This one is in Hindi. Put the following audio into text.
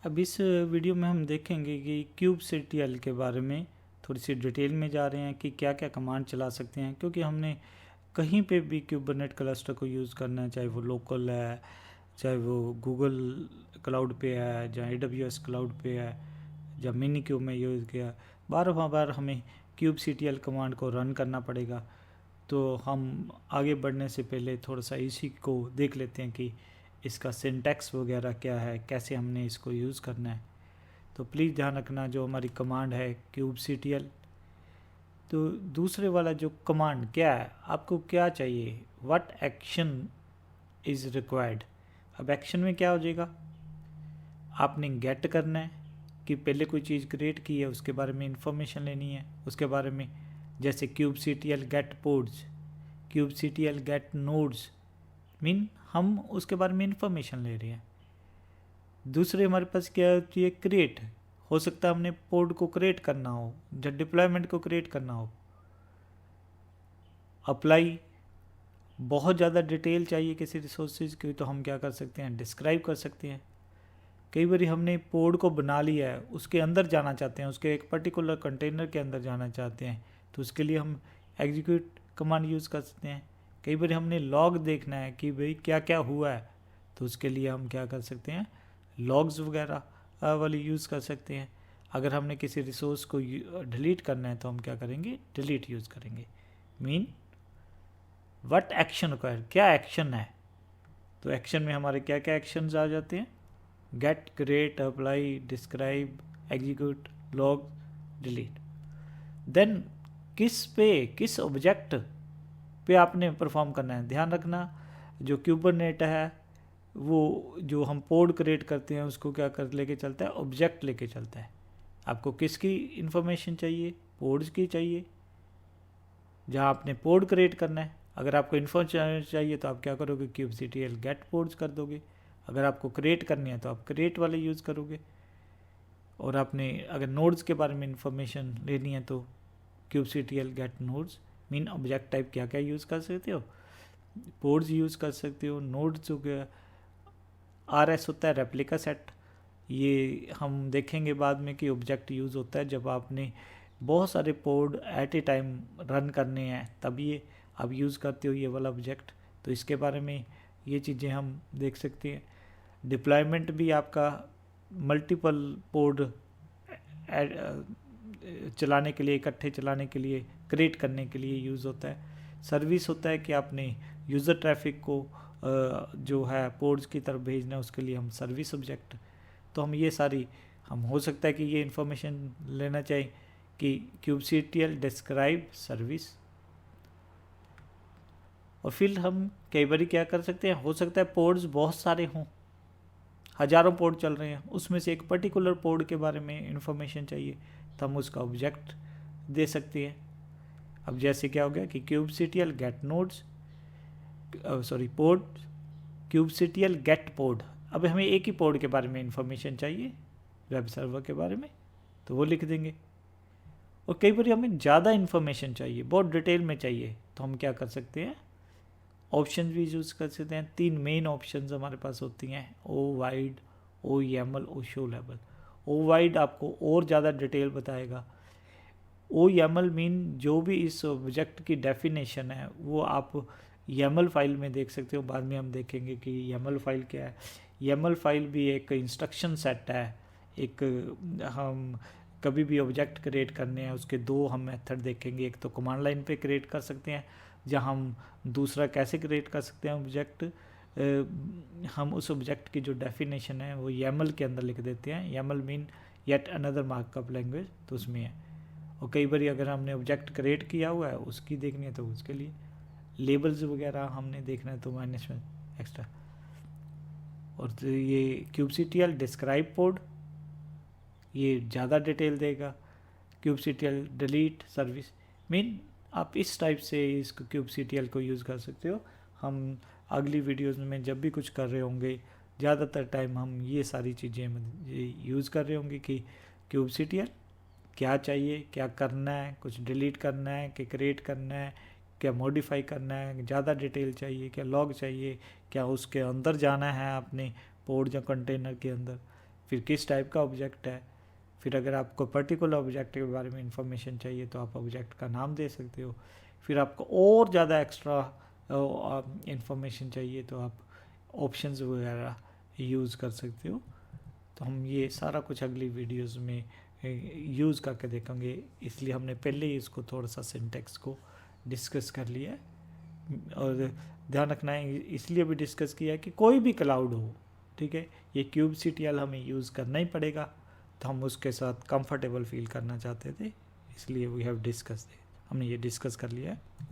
अब इस वीडियो में हम देखेंगे कि kubectl के बारे में थोड़ी सी डिटेल में जा रहे हैं कि क्या क्या कमांड चला सकते हैं, क्योंकि हमने कहीं पे भी कुबरनेट क्लस्टर को यूज़ करना है, चाहे वो लोकल है, चाहे वो गूगल क्लाउड पे है, या AWS क्लाउड पे है, या मिनी क्यूब में यूज़ किया, बार बार हमें kubectl कमांड को रन करना पड़ेगा। तो हम आगे बढ़ने से पहले थोड़ा सा इसी को देख लेते हैं कि इसका सिंटैक्स वगैरह क्या है, कैसे हमने इसको यूज़ करना है। तो प्लीज़ ध्यान रखना, जो हमारी कमांड है kubectl, तो दूसरे वाला जो कमांड क्या है, आपको क्या चाहिए, व्हाट एक्शन इज़ रिक्वायर्ड। अब एक्शन में क्या हो जाएगा, आपने गेट करना है कि पहले कोई चीज़ क्रिएट की है उसके बारे में इंफॉर्मेशन लेनी है, उसके बारे में, जैसे kubectl get pods, kubectl get nodes, mean हम उसके बारे में इंफॉर्मेशन ले रहे हैं। दूसरे हमारे पास क्या होती है, क्रिएट, हो सकता है हमने पोड को क्रिएट करना हो, जब डिप्लॉयमेंट को क्रिएट करना हो। अप्लाई, बहुत ज़्यादा डिटेल चाहिए किसी रिसोर्सेज की, तो हम क्या कर सकते हैं, डिस्क्राइब कर सकते हैं। कई बार हमने पोड को बना लिया है, उसके अंदर जाना चाहते हैं, उसके एक पर्टिकुलर कंटेनर के अंदर जाना चाहते हैं, तो उसके लिए हम एग्जीक्यूट कमांड यूज़ कर सकते हैं। कई बार हमने लॉग देखना है कि भाई क्या क्या हुआ है, तो उसके लिए हम क्या कर सकते हैं, लॉग्स वगैरह वाली यूज़ कर सकते हैं। अगर हमने किसी रिसोर्स को डिलीट करना है तो हम क्या करेंगे, डिलीट यूज़ करेंगे। मीन व्हाट एक्शन रिक्वायर्ड, क्या एक्शन है। तो एक्शन में हमारे क्या क्या एक्शंस आ जाते हैं, get, create, apply, describe, execute, log, delete. Then किस ऑब्जेक्ट पे आपने परफॉर्म करना है। ध्यान रखना, जो क्यूबरनेट है वो जो हम पोड क्रिएट करते हैं उसको क्या कर लेके चलता है, ऑब्जेक्ट लेके चलता है। आपको किसकी इंफॉर्मेशन चाहिए, पोड्स की चाहिए, जहाँ आपने पोड क्रिएट करना है। अगर आपको इन्फॉर्मेशन चाहिए तो आप क्या करोगे, kubectl गेट पोड्स कर दोगे। अगर आपको क्रिएट करनी है तो आप क्रिएट वाले यूज़ करोगे। और आपने अगर नोड्स के बारे में इंफॉर्मेशन लेनी है तो kubectl get nodes, mean object type क्या क्या यूज़ कर सकते हो, पोड्स यूज़ कर सकते हो, नोड्स हो गया। RS होता है रेप्लिका सेट, ये हम देखेंगे बाद में कि ऑब्जेक्ट यूज़ होता है जब आपने बहुत सारे पोड एट ए टाइम रन करने हैं, तब ये आप यूज़ करते हो ये वाला ऑब्जेक्ट। तो इसके बारे में ये चीज़ें हम देख सकते हैं। डिप्लॉयमेंट भी आपका मल्टीपल पोड चलाने के लिए, इकट्ठे चलाने के लिए, क्रिएट करने के लिए यूज़ होता है। सर्विस होता है कि आपने यूज़र ट्रैफिक को जो है पोड्स की तरफ भेजना है, उसके लिए हम सर्विस ऑब्जेक्ट। तो हम ये सारी, हम हो सकता है कि ये इन्फॉर्मेशन लेना चाहिए कि kubectl डिस्क्राइब सर्विस। और फिर हम कई बार क्या कर सकते हैं, हो सकता है पोड्स बहुत सारे हों, हज़ारों पोड चल रहे हैं, उसमें से एक पर्टिकुलर पोड के बारे में इंफॉर्मेशन चाहिए, तो हम उसका ऑब्जेक्ट दे सकते हैं। अब जैसे क्या हो गया कि kubectl गेट नोड्स, सॉरी पोड, kubectl गेट पोड। अब हमें एक ही पोड के बारे में इंफॉर्मेशन चाहिए, वेब सर्वर के बारे में, तो वो लिख देंगे। और कई बार हमें ज़्यादा इन्फॉर्मेशन चाहिए, बहुत डिटेल में चाहिए, तो हम क्या कर सकते हैं, ऑप्शन भी यूज़ कर सकते हैं। 3 मेन ऑप्शंस हमारे पास होती हैं, ओ वाइड, ओ YAML, ओ शो लेवल। ओ वाइड आपको और ज़्यादा डिटेल बताएगा। ओ YAML मीन जो भी इस ऑब्जेक्ट की डेफिनेशन है वो आप YAML फाइल में देख सकते हो। बाद में हम देखेंगे कि YAML फाइल क्या है। YAML फाइल भी एक इंस्ट्रक्शन सेट है। एक हम कभी भी ऑब्जेक्ट क्रिएट करने हैं उसके 2 हम मेथड देखेंगे। एक तो कमांड लाइन पे क्रिएट कर सकते हैं, जहाँ हम दूसरा कैसे क्रिएट कर सकते हैं ऑब्जेक्ट, हम उस ऑब्जेक्ट की जो डेफिनेशन है वो YAML के अंदर लिख देते हैं। YAML mean yet another markup language, तो उसमें है। और कई बार अगर हमने ऑब्जेक्ट क्रिएट किया हुआ है उसकी देखनी है तो उसके लिए लेबल्स वगैरह हमने देखना है तो माइनस में एक्स्ट्रा। और तो ये kubectl डिस्क्राइब पोड, ये ज़्यादा डिटेल देगा। kubectl डिलीट सर्विस, मीन आप इस टाइप से इस kubectl को यूज़ कर सकते हो। हम अगली वीडियोस में जब भी कुछ कर रहे होंगे, ज़्यादातर टाइम हम ये सारी चीज़ें यूज़ कर रहे होंगे कि kubectl क्या चाहिए, क्या करना है, कुछ डिलीट करना है कि क्रिएट करना है, क्या मॉडिफाई करना है, ज़्यादा डिटेल चाहिए, क्या लॉग चाहिए, क्या उसके अंदर जाना है अपने पोड या कंटेनर के अंदर। फिर किस टाइप का ऑब्जेक्ट है, फिर अगर आपको पर्टिकुलर ऑब्जेक्ट के बारे में इंफॉर्मेशन चाहिए तो आप ऑब्जेक्ट का नाम दे सकते हो, फिर आपको और ज़्यादा एक्स्ट्रा इंफॉर्मेशन चाहिए तो आप ऑप्शंस वगैरह यूज़ कर सकते हो। तो हम ये सारा कुछ अगली वीडियोस में यूज़ करके देखेंगे, इसलिए हमने पहले ही इसको थोड़ा सा सिंटेक्स को डिस्कस कर लिया है। और ध्यान रखना है, इसलिए भी डिस्कस किया है कि कोई भी क्लाउड हो, ठीक है, ये kubectl हमें यूज़ करना ही पड़ेगा, तो हम उसके साथ कंफर्टेबल फील करना चाहते थे, इसलिए वी हैव डिस्कस, हमने ये डिस्कस कर लिया है।